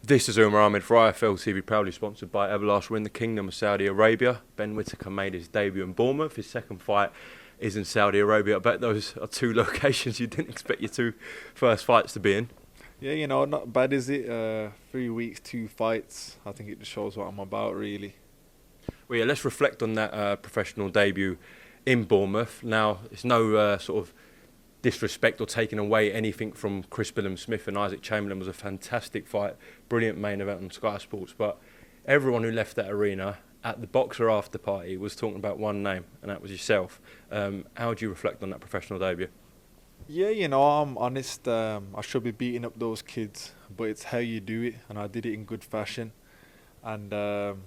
This is Umar Ahmed for IFL TV, proudly sponsored by Everlast. We're in the Kingdom of Saudi Arabia. Ben Whittaker made his debut in Bournemouth. His second fight is in Saudi Arabia. I bet those are two locations you didn't expect your two first fights to be in. Yeah, not bad, is it? 3 weeks, 2 fights. I think it just shows what I'm about, really. Well, yeah, let's reflect on that professional debut in Bournemouth. Now, it's no sort of disrespect or taking away anything from Chris Billam-Smith and Isaac Chamberlain. It was a fantastic fight, brilliant main event on Sky Sports. But everyone who left that arena at the Boxer after party was talking about one name, and that was yourself. How do you reflect on that professional debut? Yeah, I'm honest. I should be beating up those kids, but it's how you do it, and I did it in good fashion. And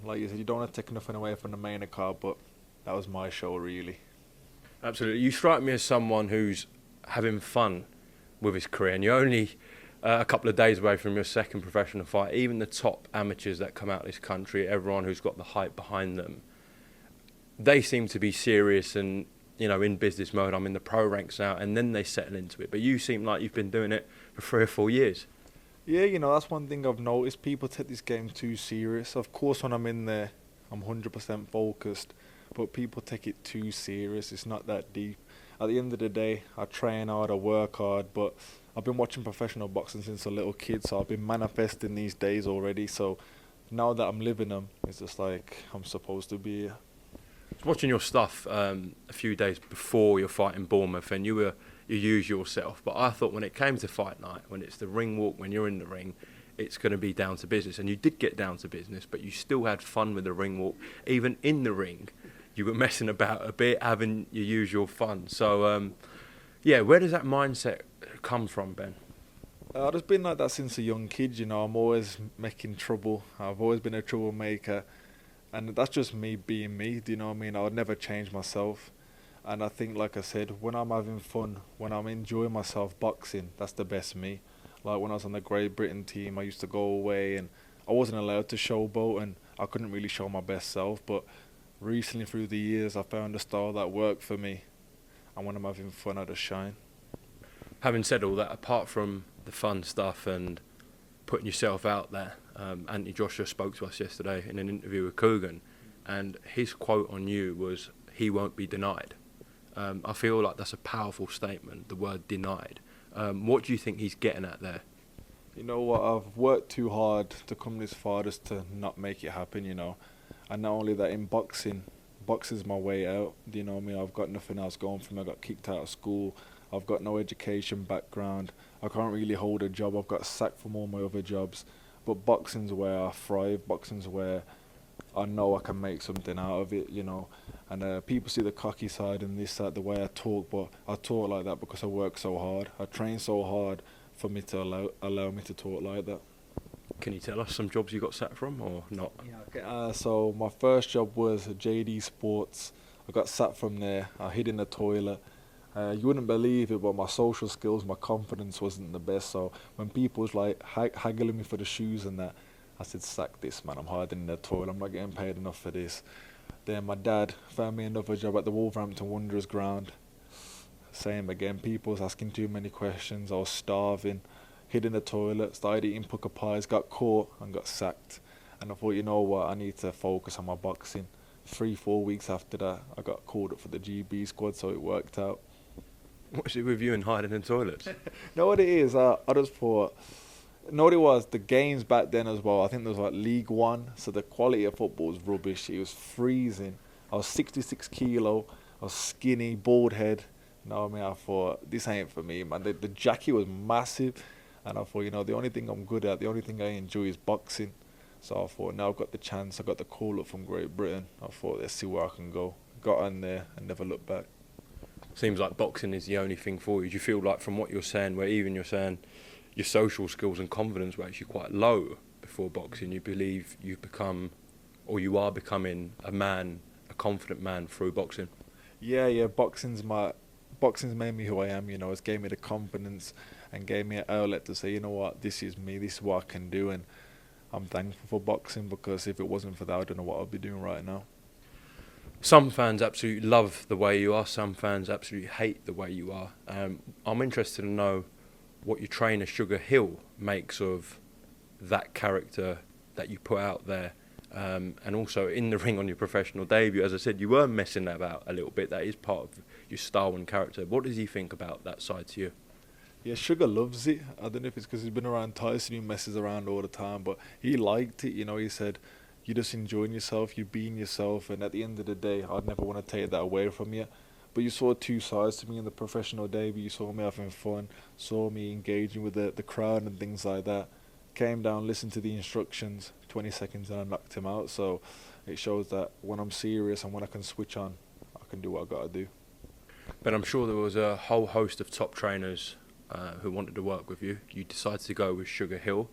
like you said, you don't want to take nothing away from the main card, but that was my show, really. Absolutely. You strike me as someone who's having fun with his career, and you're only a couple of days away from your second professional fight. Even the top amateurs that come out of this country, everyone who's got the hype behind them, they seem to be serious and, in business mode. I'm in the pro ranks now, and then they settle into it. But you seem like you've been doing it for 3 or 4 years. Yeah, that's one thing I've noticed. People take this game too serious. Of course, when I'm in there, I'm 100% focused, but people take it too serious. It's not that deep. At the end of the day, I train hard, I work hard, but I've been watching professional boxing since a little kid, so I've been manifesting these days already. So now that I'm living them, it's just like I'm supposed to be here. I was watching your stuff a few days before your fight in Bournemouth, and you use yourself. But I thought when it came to fight night, when it's the ring walk, when you're in the ring, it's going to be down to business. And you did get down to business, but you still had fun with the ring walk, even in the ring. You were messing about a bit, having your usual fun. So, where does that mindset come from, Ben? I've just been like that since a young kid, I'm always making trouble. I've always been a troublemaker. And that's just me being me, do you know what I mean? I would never change myself. And I think, like I said, when I'm having fun, when I'm enjoying myself boxing, that's the best me. Like when I was on the Great Britain team, I used to go away and I wasn't allowed to showboat and I couldn't really show my best self. But recently, through the years, I found a style that worked for me, and when I'm having fun, I just shine. Having said all that, apart from the fun stuff and putting yourself out there, Anthony Joshua spoke to us yesterday in an interview with Coogan, and his quote on you was, "He won't be denied." I feel like that's a powerful statement, the word denied. What do you think he's getting at there? You know what, I've worked too hard to come this far just to not make it happen, And not only that, in boxing's my way out. Do you know what I mean? I've got nothing else going for me. I got kicked out of school. I've got no education background. I can't really hold a job. I've got sacked from all my other jobs. But boxing's where I thrive. Boxing's where I know I can make something out of it, And people see the cocky side and this, that, the way I talk. But I talk like that because I work so hard. I train so hard for me to allow me to talk like that. Can you tell us some jobs you got sacked from or not? Yeah, okay. So my first job was JD Sports. I got sacked from there. I hid in the toilet. You wouldn't believe it, but my social skills, my confidence wasn't the best. So when people was like haggling me for the shoes and that, I said, "Sack this, man. I'm hiding in the toilet. I'm not getting paid enough for this." Then my dad found me another job at the Wolverhampton Wanderers ground. Same again. People was asking too many questions. I was starving. Hid in the toilet, started eating pucker pies, got caught and got sacked. And I thought, you know what, I need to focus on my boxing. 3-4 weeks after that, I got called up for the GB squad, so it worked out. What's it with you and hiding in toilets? Know what it is? I just thought, know what it was? The games back then as well, I think there was like League One, so the quality of football was rubbish. It was freezing. I was 66 kilo, I was skinny, bald head. You know what I mean? I thought, this ain't for me, man. The jacket was massive. And I thought, the only thing I'm good at, the only thing I enjoy is boxing. So I thought, now I've got the chance, I got the call up from Great Britain. I thought, let's see where I can go. Got on there and never looked back. Seems like boxing is the only thing for you. Do you feel like from what you're saying, where even you're saying your social skills and confidence were actually quite low before boxing, you believe you've become, or you are becoming a man, a confident man through boxing? Yeah, boxing's made me who I am, It's gave me the confidence and gave me an outlet to say, you know what, this is me, this is what I can do, and I'm thankful for boxing because if it wasn't for that, I don't know what I'd be doing right now. Some fans absolutely love the way you are, some fans absolutely hate the way you are. I'm interested to know what your trainer Sugar Hill makes of that character that you put out there, and also in the ring on your professional debut, as I said, you were messing about a little bit. That is part of your style and character. What does he think about that side to you? Yeah, Sugar loves it. I don't know if it's because he's been around Tyson, who messes around all the time, but he liked it. He said, "You're just enjoying yourself, you're being yourself, and at the end of the day, I'd never want to take that away from you." But you saw two sides to me in the professional debut. You saw me having fun, saw me engaging with the crowd and things like that. Came down, listened to the instructions, 20 seconds, and I knocked him out. So it shows that when I'm serious and when I can switch on, I can do what I got to do. But I'm sure there was a whole host of top trainers who wanted to work with you. You decided to go with Sugar Hill.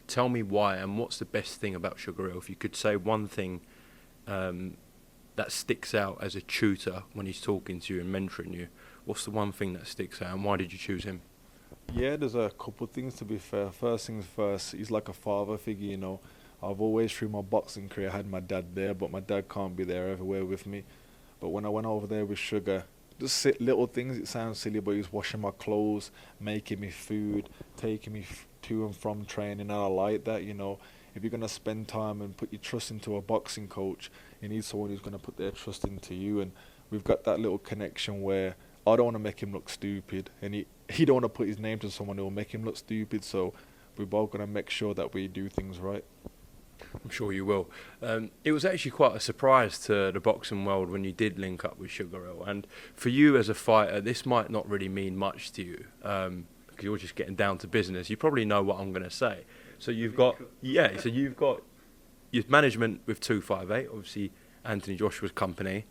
Tell me why, and what's the best thing about Sugar Hill? If you could say one thing that sticks out as a tutor when he's talking to you and mentoring you, what's the one thing that sticks out, and why did you choose him? Yeah, there's a couple of things to be fair. First things first, he's like a father figure. I've always, through my boxing career, had my dad there, but my dad can't be there everywhere with me. But when I went over there with Sugar, just little things, it sounds silly, but he was washing my clothes, making me food, taking me to and from training, and I like that. If you're going to spend time and put your trust into a boxing coach, you need someone who's going to put their trust into you, and we've got that little connection where I don't want to make him look stupid, and he don't want to put his name to someone who will make him look stupid, so we're both going to make sure that we do things right. I'm sure you will. It was actually quite a surprise to the boxing world when you did link up with Sugar Hill, and for you as a fighter, this might not really mean much to you, because you're just getting down to business. You probably know what I'm going to say. So you've got your management with 258, obviously Anthony Joshua's company,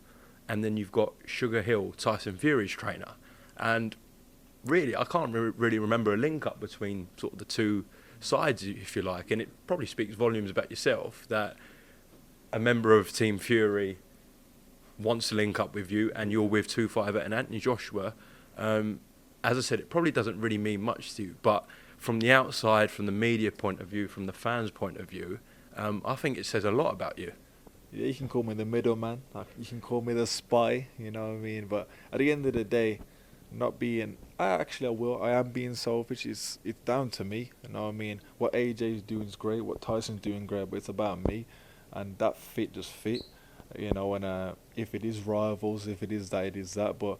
and then you've got Sugar Hill, Tyson Fury's trainer. And really, I can't really remember a link up between sort of the two sides, if you like, and it probably speaks volumes about yourself that a member of Team Fury wants to link up with you, and you're with 258 and Anthony Joshua. As I said, it probably doesn't really mean much to you, but from the outside, from the media point of view, from the fans' point of view, I think it says a lot about you. Yeah, you can call me the middleman, you can call me the spy, you know what I mean? But at the end of the day, I am being selfish. It's down to me, you know what I mean? What AJ's doing is great, what Tyson's doing great, but it's about me, and that fit just fit, and if it is rivals, if it is that, but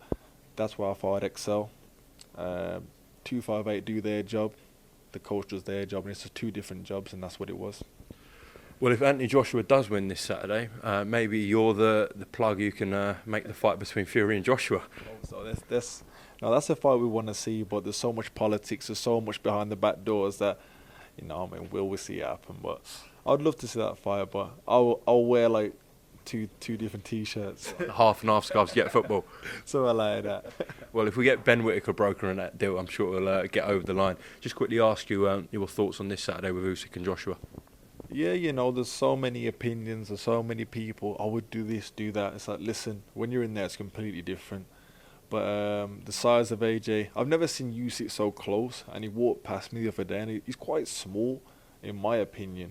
that's why I thought I'd excel. 258 do their job, the coach does their job, and it's just two different jobs, and that's what it was. Well, if Anthony Joshua does win this Saturday, maybe you're the plug who can make the fight between Fury and Joshua. So that's a fight we want to see, but there's so much politics, there's so much behind the back doors that, will we see it happen? But I'd love to see that fight, but I'll wear like two different T-shirts. Half and half scarves to get football. So I like that. Well, if we get Ben Whittaker broker in that deal, I'm sure we'll get over the line. Just quickly ask you your thoughts on this Saturday with Usyk and Joshua. Yeah, there's so many opinions, there's so many people, I would do this, do that. It's like, listen, when you're in there, it's completely different. But the size of AJ, I've never seen Usyk so close, and he walked past me the other day, and he's quite small, in my opinion.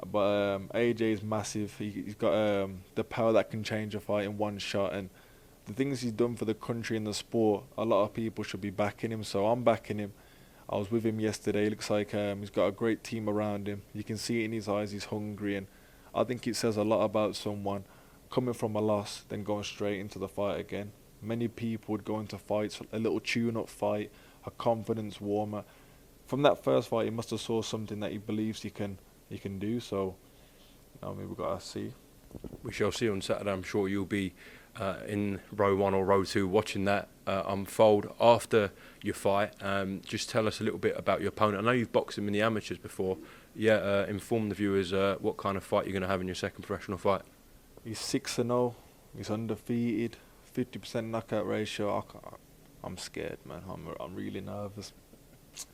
But AJ is massive. He's got the power that can change a fight in one shot, and the things he's done for the country and the sport, a lot of people should be backing him, so I'm backing him. I was with him yesterday. Looks like he's got a great team around him. You can see it in his eyes. He's hungry, and I think it says a lot about someone coming from a loss, then going straight into the fight again. Many people would go into fights, a little tune-up fight, a confidence warmer. From that first fight, he must have saw something that he believes he can do. So, we've got to see. We shall see on Saturday. I'm sure you'll be in row 1 or row 2 watching that unfold after your fight. Just tell us a little bit about your opponent. I know you've boxed him in the amateurs before. Inform the viewers what kind of fight you're going to have in your second professional fight. He's 6-0. He's undefeated. 50% knockout ratio. I'm scared, man. I'm really nervous.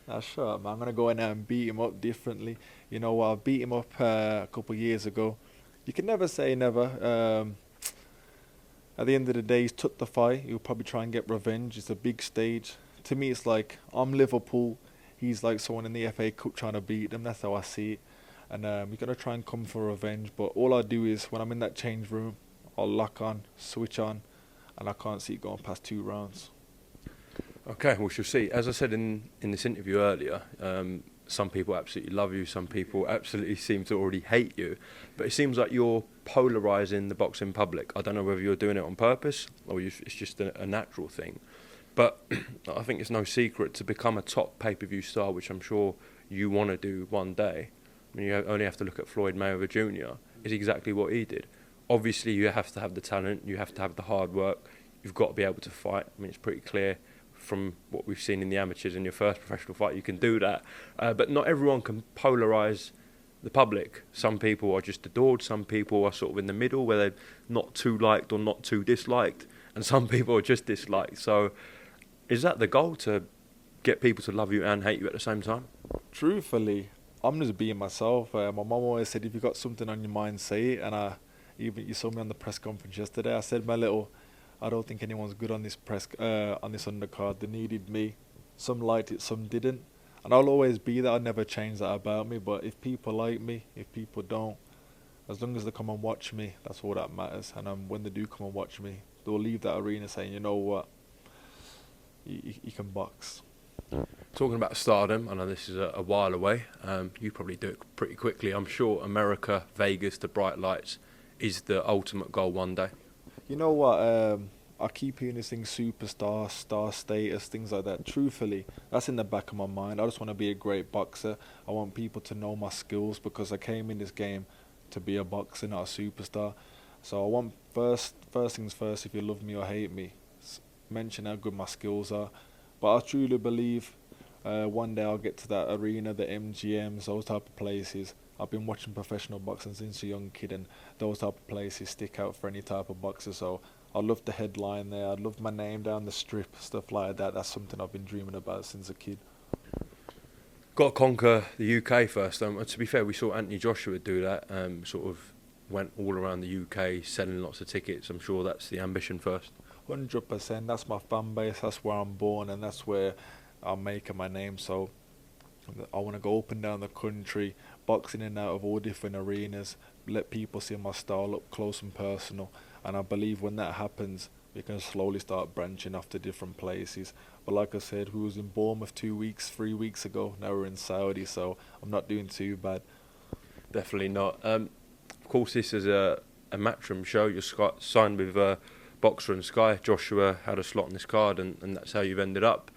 That's sure, man. I'm going to go in there and beat him up differently. I beat him up a couple of years ago. You can never say never. At the end of the day, he's took the fight. He'll probably try and get revenge. It's a big stage. To me, it's like I'm Liverpool. He's like someone in the FA Cup trying to beat them. That's how I see it. And we're going to try and come for revenge. But all I do is, when I'm in that change room, I'll lock on, switch on, and I can't see it going past 2 rounds. Okay, we shall see. As I said in this interview earlier, some people absolutely love you, some people absolutely seem to already hate you. But it seems like you're polarising the boxing public. I don't know whether you're doing it on purpose or it's just a natural thing. But I think it's no secret to become a top pay-per-view star, which I'm sure you want to do one day. I mean, you only have to look at Floyd Mayweather Jr. is exactly what he did. Obviously, you have to have the talent, you have to have the hard work, you've got to be able to fight. I mean, it's pretty clear from what we've seen in the amateurs in your first professional fight, you can do that. But not everyone can polarise the public. Some people are just adored, some people are sort of in the middle where they're not too liked or not too disliked, and some people are just disliked. So is that the goal, to get people to love you and hate you at the same time? Truthfully, I'm just being myself. My mum always said, if you got something on your mind, say it. And even you saw me on the press conference yesterday, I said I don't think anyone's good on this undercard. They needed me. Some liked it, some didn't. And I'll always be that. I'll never change that about me. But if people like me, if people don't, as long as they come and watch me, that's all that matters. And when they do come and watch me, they'll leave that arena saying, you know what, you can box. Talking about stardom, I know this is a while away. You probably do it pretty quickly. I'm sure America, Vegas, the bright lights is the ultimate goal one day. You know what? I keep hearing this thing, superstar, star status, things like that. Truthfully, that's in the back of my mind. I just want to be a great boxer. I want people to know my skills, because I came in this game to be a boxer, not a superstar. So I want first things first. If you love me or hate me, mention how good my skills are. But I truly believe one day I'll get to that arena, the MGMs, those type of places. I've been watching professional boxing since a young kid, and those type of places stick out for any type of boxer. So I'd love the headline there. I'd love my name down the strip, stuff like that. That's something I've been dreaming about since a kid. Got to conquer the UK first. To be fair, we saw Anthony Joshua do that. Sort of went all around the UK selling lots of tickets. I'm sure that's the ambition first. 100%. That's my fan base. That's where I'm born, and that's where I'm making my name. So I want to go up and down the country, boxing in and out of all different arenas, let people see my style up close and personal. And I believe when that happens, we can slowly start branching off to different places. But like I said, we was in Bournemouth 3 weeks ago. Now we're in Saudi, so I'm not doing too bad. Definitely not. Of course, this is a Matchroom show. You're signed with Boxer and Sky. Joshua had a slot on this card, and that's how you've ended up.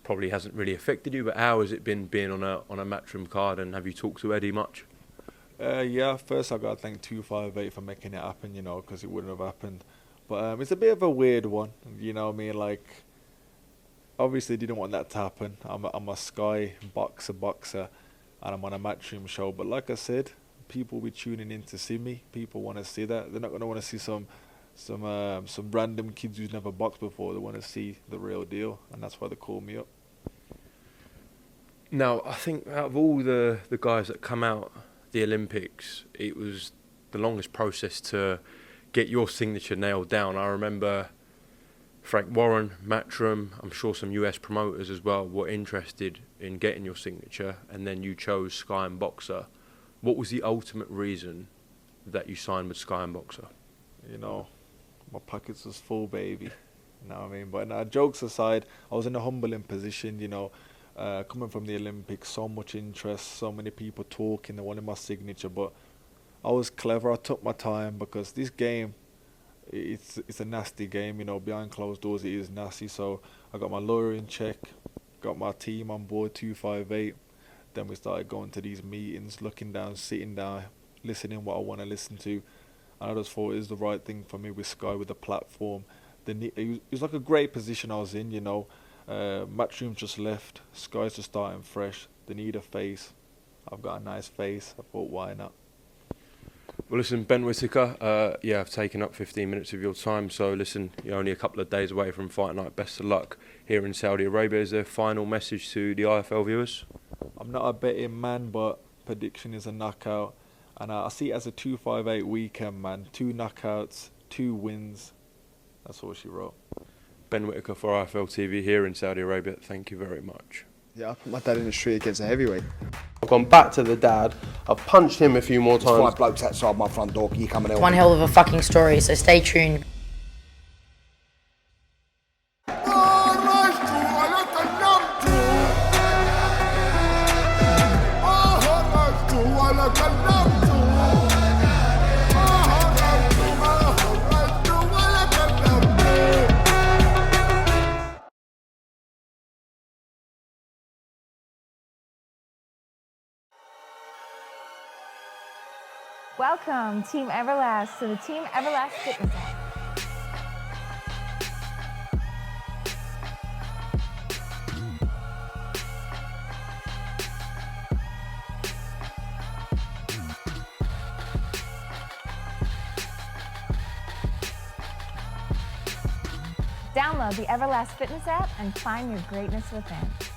Probably hasn't really affected you, but how has it been being on a Matchroom card, and have you talked to Eddie much? Yeah, first I got to thank 258 for making it happen, because it wouldn't have happened. But it's a bit of a weird one, you know what I mean? Like, obviously didn't want that to happen. I'm a Sky boxer, and I'm on a Matchroom show. But like I said, people will be tuning in to see me. People want to see that. They're not going to want to see some random kids who's never boxed before. They want to see the real deal, and that's why they call me up. Now, I think out of all the guys that come out the Olympics, it was the longest process to get your signature nailed down. I remember Frank Warren, Matchroom, I'm sure some US promoters as well were interested in getting your signature, and then you chose Sky and Boxer. What was the ultimate reason that you signed with Sky and Boxer? My pockets was full, baby. You know what I mean? But now, jokes aside, I was in a humbling position, coming from the Olympics, so much interest, so many people talking, they wanted my signature. But I was clever, I took my time, because this game, it's a nasty game, behind closed doors it is nasty. So I got my lawyer in check, got my team on board, 258. Then we started going to these meetings, looking down, sitting down, listening what I want to listen to. And I just thought it was the right thing for me with Sky, with the platform. It was like a great position I was in, Matchroom just left, Sky's just starting fresh. They need a face. I've got a nice face. I thought, why not? Well, listen, Ben Whittaker, I've taken up 15 minutes of your time. So, listen, you're only a couple of days away from fight night. Best of luck here in Saudi Arabia. Is there a final message to the IFL viewers? I'm not a betting man, but prediction is a knockout. And I see it as a 258 weekend, man. 2 knockouts, 2 wins. That's all she wrote. Ben Whittaker for IFL TV here in Saudi Arabia. Thank you very much. Yeah, I put my dad in the street against a heavyweight. I've gone back to the dad. I've punched him a few more times. There's 5 blokes outside my front door. Can you come and help One me? hell of a fucking story, so stay tuned. Welcome, Team Everlast, to the Team Everlast Fitness app. Download the Everlast Fitness app and find your greatness within.